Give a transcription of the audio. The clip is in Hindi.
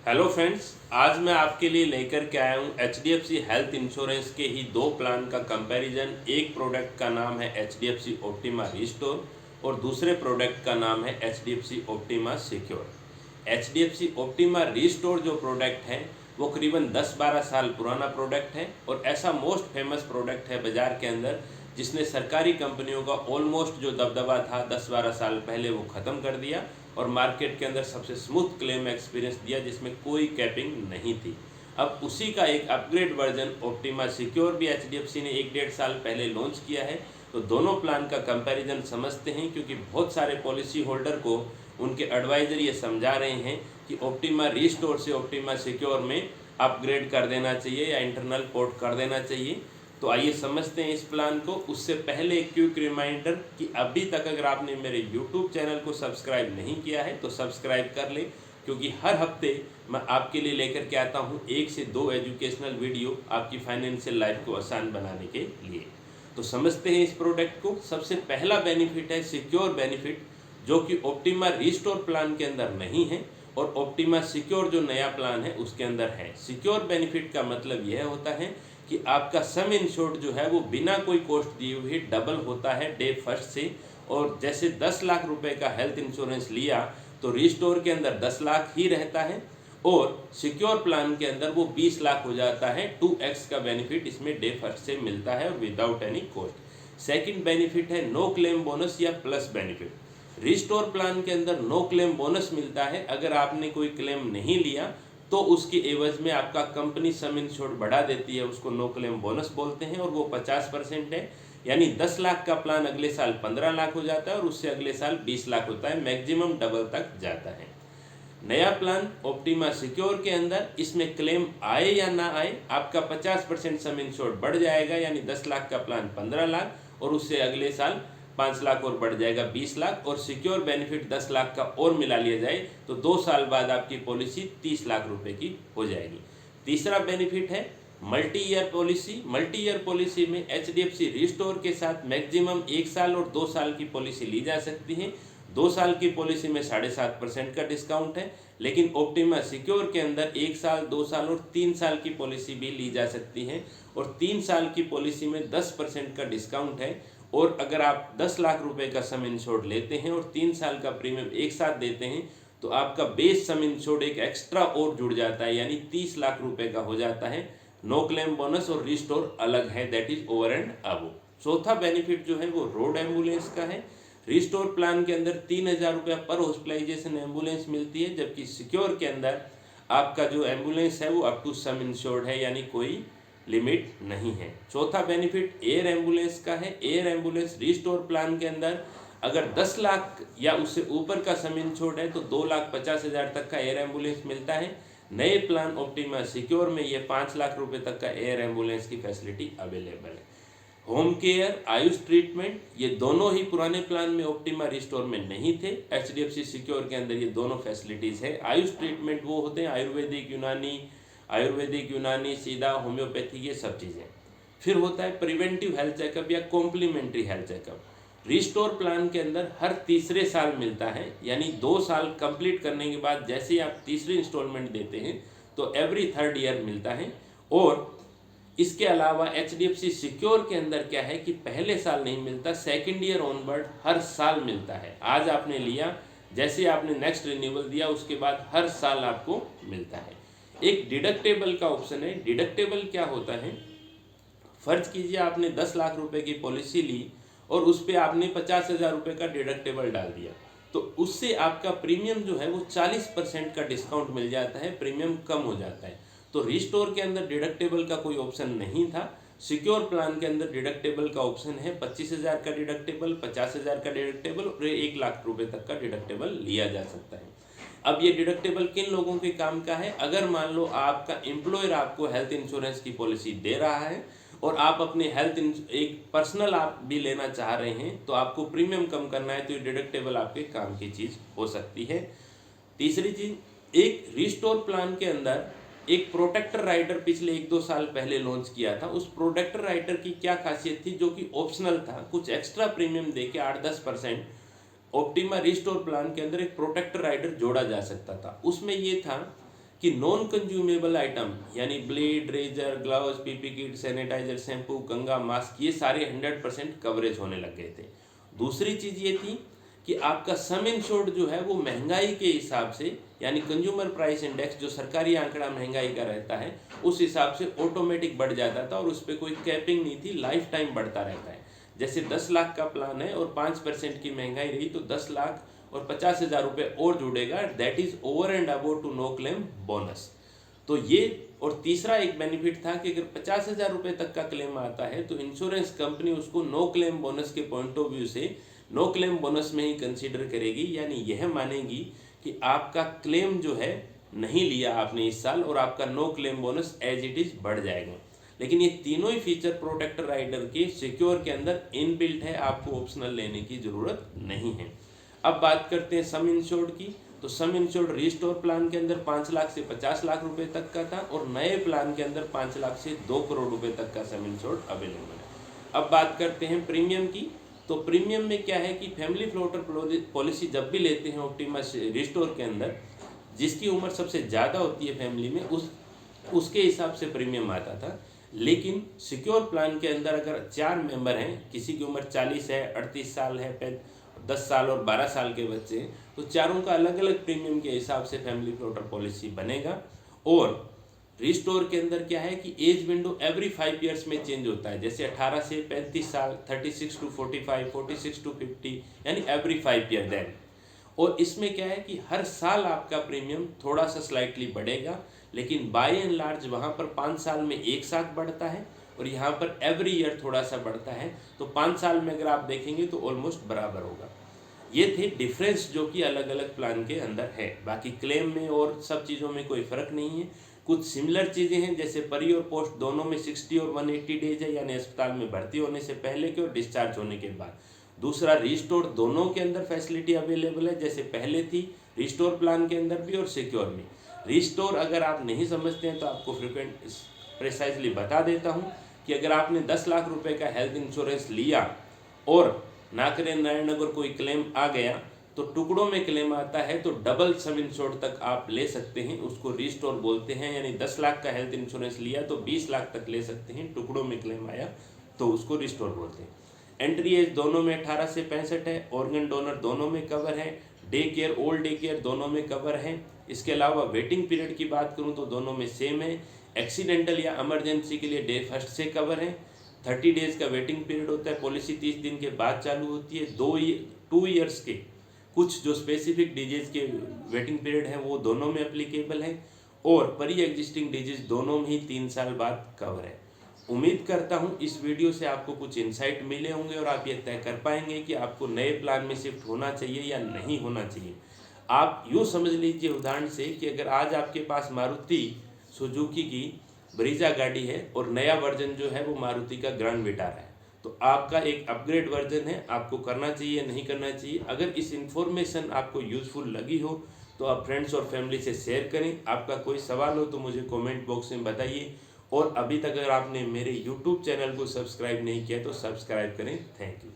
हेलो फ्रेंड्स, आज मैं आपके लिए लेकर के आया हूँ HDFC हेल्थ इंश्योरेंस के ही दो प्लान का कंपैरिजन। एक प्रोडक्ट का नाम है HDFC ऑप्टिमा रिस्टोर और दूसरे प्रोडक्ट का नाम है HDFC optima secure. HDFC optima restore जो प्रोडक्ट है वो करीबन 10-12 साल पुराना प्रोडक्ट है और ऐसा मोस्ट फेमस प्रोडक्ट है बाज़ार के अंदर जिसने सरकारी कंपनियों का ऑलमोस्ट जो दबदबा था 10-12 साल पहले वो ख़त्म कर दिया और मार्केट के अंदर सबसे स्मूथ क्लेम एक्सपीरियंस दिया जिसमें कोई कैपिंग नहीं थी। अब उसी का एक अपग्रेड वर्जन ऑप्टिमा सिक्योर भी HDFC ने 1-1.5 साल पहले लॉन्च किया है। तो दोनों प्लान का कंपैरिजन समझते हैं, क्योंकि बहुत सारे पॉलिसी होल्डर को उनके एडवाइज़र ये समझा रहे हैं कि ऑप्टिमा रिस्टोर से ऑप्टिमा सिक्योर में अपग्रेड कर देना चाहिए या इंटरनल पोर्ट कर देना चाहिए। तो आइए समझते हैं इस प्लान को। उससे पहले एक क्विक रिमाइंडर कि अभी तक अगर आपने मेरे YouTube चैनल को सब्सक्राइब नहीं किया है तो सब्सक्राइब कर लें, क्योंकि हर हफ्ते मैं आपके लिए लेकर के आता हूँ 1 से 2 एजुकेशनल वीडियो आपकी फाइनेंशियल लाइफ को आसान बनाने के लिए। तो समझते हैं इस प्रोडक्ट को। सबसे पहला बेनिफिट है सिक्योर बेनिफिट, जो कि ऑप्टिमा रिस्टोर प्लान के अंदर नहीं है और ऑप्टिमा सिक्योर जो नया प्लान है उसके अंदर है। सिक्योर बेनिफिट का मतलब यह होता है कि आपका सम इंश्योर्ड जो है वो बिना कोई कॉस्ट दिए हुए डबल होता है डे फर्स्ट से। और जैसे 10 लाख रुपए का हेल्थ इंश्योरेंस लिया तो रिस्टोर के अंदर 10 लाख ही रहता है और सिक्योर प्लान के अंदर वो 20 लाख हो जाता है। 2x का बेनिफिट इसमें डे फर्स्ट से मिलता है और without any cost. Second benefit है नो क्लेम बोनस या प्लस बेनिफिट। रिस्टोर प्लान के अंदर नो क्लेम बोनस मिलता है। अगर आपने कोई क्लेम नहीं लिया तो उसके एवज में आपका कंपनी सम इंश्योर्ड बढ़ा देती है, उसको नो क्लेम बोनस बोलते हैं और वो 50% है। यानी 10 लाख का प्लान अगले साल 15 लाख हो जाता है और उससे अगले साल 20 लाख होता है, मैक्सिमम डबल तक जाता है। नया प्लान ऑप्टिमा सिक्योर के अंदर इसमें क्लेम आए या ना आए आपका 50% सम इंश्योर्ड बढ़ जाएगा, यानी 10 लाख का प्लान 15 लाख और उससे अगले साल 5 लाख और बढ़ जाएगा 20 लाख और सिक्योर बेनिफिट 10 लाख का और मिला लिया जाए तो 2 साल बाद आपकी पॉलिसी 30 लाख रुपए की हो जाएगी। तीसरा बेनिफिट है multi year policy. Multi year policy में HDFC रिस्टोर के साथ मैक्सिमम 1 साल और 2 साल की पॉलिसी ली जा सकती है। 2 साल की पॉलिसी में 7.5% का डिस्काउंट है, लेकिन ऑप्टिमा सिक्योर के अंदर 1 साल, 2 साल और 3 साल की पॉलिसी भी ली जा सकती है और 3 साल की पॉलिसी में 10% का डिस्काउंट है। और अगर आप 10 लाख रुपए का सम इंश्योर्ड लेते हैं और 3 साल का प्रीमियम एक साथ देते हैं तो आपका बेस सम इंश्योर्ड एक एक्स्ट्रा और जुड़ जाता है, यानी 30 लाख रुपए का हो जाता है। नो क्लेम बोनस और रिस्टोर अलग है, that is over and above. चौथा बेनिफिट जो है वो रोड एम्बुलेंस का है। रिस्टोर प्लान के अंदर 3,000 रुपया पर हॉस्पिटलाइजेशन एम्बुलेंस मिलती है, जबकि सिक्योर के अंदर आपका जो एम्बुलेंस है वो अप टू सम इंश्योर्ड है, यानी कोई लिमिट नहीं है। चौथा बेनिफिट एयर एम्बुलेंस का है। एयर एम्बुलेंस रिस्टोर प्लान के अंदर अगर 10 लाख या उससे ऊपर का सम इंश्योर्ड है तो 2,50,000 तक का एयर एम्बुलेंस मिलता है। नए प्लान ऑप्टिमा सिक्योर में ये 5 लाख रुपए तक का एयर एम्बुलेंस की फैसिलिटी अवेलेबल है। होम केयर, आयुष ट्रीटमेंट, ये दोनों ही पुराने प्लान में ऑप्टिमा रिस्टोर में नहीं थे। HDFC सिक्योर के अंदर ये दोनों फैसिलिटीज़ है। आयुष ट्रीटमेंट वो होते हैं आयुर्वेदिक, यूनानी, सीधा, होम्योपैथी, ये सब चीज़ें। फिर होता है प्रिवेंटिव हेल्थ चेकअप या complimentary health checkup. Restore plan के अंदर हर तीसरे साल मिलता है, यानी 2 साल कंप्लीट करने के बाद जैसे ही आप तीसरी इंस्टॉलमेंट देते हैं तो एवरी 3rd ईयर मिलता है। और इसके अलावा HDFC सिक्योर के अंदर क्या है कि पहले साल नहीं मिलता, 2nd ईयर ऑनवर्ड हर साल मिलता है। आज आपने लिया, जैसे आपने नेक्स्ट रिन्यूअल दिया उसके बाद हर साल आपको मिलता है। एक डिडक्टेबल का ऑप्शन है। डिडक्टेबल क्या होता है, फर्ज कीजिए आपने 10 लाख रुपए की पॉलिसी ली और उस पर आपने 50,000 रुपये का डिडक्टेबल डाल दिया, तो उससे आपका प्रीमियम जो है वो 40% का डिस्काउंट मिल जाता है, प्रीमियम कम हो जाता है। तो रिस्टोर के अंदर डिडक्टेबल का कोई ऑप्शन नहीं था। सिक्योर प्लान के अंदर डिडक्टेबल का ऑप्शन है। 25,000 का डिडक्टेबल, 50,000 का डिडक्टेबल और 1 लाख रुपए तक का डिडक्टेबल लिया जा सकता है। अब ये डिडक्टेबल किन लोगों के काम का है, अगर मान लो आपका एम्प्लॉयर आपको हेल्थ इंश्योरेंस की पॉलिसी दे रहा है और आप अपने एक पर्सनल आप भी लेना चाह रहे हैं तो आपको प्रीमियम कम करना है, तो ये डिडक्टेबल आपके काम की चीज़ हो सकती है। तीसरी चीज़, एक रिस्टोर प्लान के अंदर एक प्रोटेक्टर राइडर पिछले 1-2 साल पहले लॉन्च किया था। उस प्रोटेक्टर राइडर की क्या खासियत थी, जो कि ऑप्शनल था, कुछ एक्स्ट्रा प्रीमियम दे के 8-10% ऑप्टिमा रिस्टोर प्लान के अंदर एक प्रोटेक्टर राइडर जोड़ा जा सकता था। उसमें ये था कि नॉन कंज्यूमेबल आइटम यानी blade, razor, gloves, PP kit, sanitizer, shampoo, कंघा, मास्क, ये सारे 100% कवरेज होने लग गए थे। दूसरी चीज़ ये थी कि आपका सम इंश्योर्ड जो है वो महंगाई के हिसाब से, यानी कंज्यूमर प्राइस इंडेक्स जो सरकारी आंकड़ा महंगाई का रहता है, उस हिसाब से ऑटोमेटिक बढ़ जाता था और उस पर कोई कैपिंग नहीं थी, लाइफ टाइम बढ़ता रहता है। जैसे 10 लाख का प्लान है और 5% की महंगाई रही तो 10 लाख और 50,000 रुपये और जुड़ेगा, that is over and above to no claim bonus. तो ये, और तीसरा एक बेनिफिट था कि अगर 50,000 रुपये तक का क्लेम आता है तो इंश्योरेंस कंपनी उसको नो क्लेम बोनस के पॉइंट ऑफ व्यू से नो क्लेम बोनस में ही कंसीडर करेगी, यानी यह मानेगी कि आपका क्लेम जो है नहीं लिया आपने इस साल और आपका no claim bonus as it is बढ़ जाएगा। लेकिन ये तीनों ही फीचर प्रोटेक्टर राइडर के सिक्योर के अंदर इनबिल्ट है, आपको ऑप्शनल लेने की जरूरत नहीं है। अब बात करते हैं सम इंश्योर्ड की। तो सम इंश्योर्ड रिस्टोर प्लान के अंदर 5 लाख से 50 लाख रुपए तक का था और नए प्लान के अंदर 5 लाख से 2 करोड़ रुपए तक का सम इंश्योर्ड अवेलेबल है। अब बात करते हैं प्रीमियम की। तो प्रीमियम में क्या है कि फैमिली फ्लोटर पॉलिसी जब भी लेते हैं ऑप्टिमा रिस्टोर के अंदर, जिसकी उम्र सबसे ज़्यादा होती है फैमिली में, उसके हिसाब से प्रीमियम आता था। लेकिन सिक्योर प्लान के अंदर अगर 4 मेंबर हैं, किसी की उम्र 40 है, 38 साल है, 10 साल और 12 साल के बच्चे, तो चारों का अलग अलग प्रीमियम के हिसाब से फैमिली फ्लोटर पॉलिसी बनेगा। और रिस्टोर के अंदर क्या है कि एज विंडो एवरी 5 ईयर्स में चेंज होता है, जैसे 18 से 35 साल, 36 टू 45, 46 टू 50, यानी एवरी 5 ईयर देन। और इसमें क्या है कि हर साल आपका प्रीमियम थोड़ा सा स्लाइटली बढ़ेगा, लेकिन बाय एंड लार्ज वहाँ पर 5 साल में एक साथ बढ़ता है और यहाँ पर एवरी ईयर थोड़ा सा बढ़ता है। तो 5 साल में अगर आप देखेंगे तो ऑलमोस्ट बराबर होगा। ये थे डिफरेंस जो कि अलग अलग प्लान के अंदर है। बाकी क्लेम में और सब चीज़ों में कोई फ़र्क नहीं है। कुछ सिमिलर चीज़ें हैं, जैसे परी और पोस्ट दोनों में 60 और 180 डेज है, यानी अस्पताल में भर्ती होने से पहले के और डिस्चार्ज होने के बाद। दूसरा, रिस्टोर दोनों के अंदर फैसिलिटी अवेलेबल है, जैसे पहले थी रिस्टोर प्लान के अंदर भी और सिक्योर में। रिस्टोर अगर आप नहीं समझते हैं तो आपको प्रिसाइजली बता देता हूँ कि अगर आपने 10 लाख रुपए का हेल्थ इंश्योरेंस लिया और ना करें नारायण अगर कोई क्लेम आ गया तो टुकड़ों में क्लेम आता है, तो डबल सम इंश्योर्ड तक आप ले सकते हैं, उसको रिस्टोर बोलते हैं। यानी 10 लाख का हेल्थ इंश्योरेंस लिया तो 20 लाख तक ले सकते हैं, टुकड़ों में क्लेम आया तो उसको रिस्टोर बोलते हैं। एंट्री एज दोनों में 18 से 65 है, ऑर्गन डोनर दोनों में कवर है, day care old day care दोनों में कवर है। इसके अलावा वेटिंग पीरियड की बात करूं तो दोनों में सेम है। एक्सीडेंटल या इमरजेंसी के लिए डे फर्स्ट से कवर है। 30 डेज का वेटिंग पीरियड होता है, पॉलिसी 30 दिन के बाद चालू होती है। 2 ईयर्स के कुछ जो स्पेसिफिक डिजीज के वेटिंग पीरियड है वो दोनों में एप्लीकेबल है और परी एग्जिस्टिंग डिजीज दोनों में ही 3 साल बाद कवर है। उम्मीद करता हूँ इस वीडियो से आपको कुछ इंसाइट मिले होंगे और आप ये तय कर पाएंगे कि आपको नए प्लान में शिफ्ट होना चाहिए या नहीं होना चाहिए। आप यूँ समझ लीजिए उदाहरण से कि अगर आज आपके पास मारुति सुजुकी की ब्रीजा गाड़ी है और नया वर्जन जो है वो मारुति का ग्रैंड विटारा है, तो आपका एक अपग्रेड वर्जन है, आपको करना चाहिए नहीं करना चाहिए। अगर इस इन्फॉर्मेशन आपको यूज़फुल लगी हो तो आप फ्रेंड्स और फैमिली से शेयर करें। आपका कोई सवाल हो तो मुझे कमेंट बॉक्स में बताइए और अभी तक अगर आपने मेरे YouTube चैनल को सब्सक्राइब नहीं किया तो सब्सक्राइब करें। Thank you.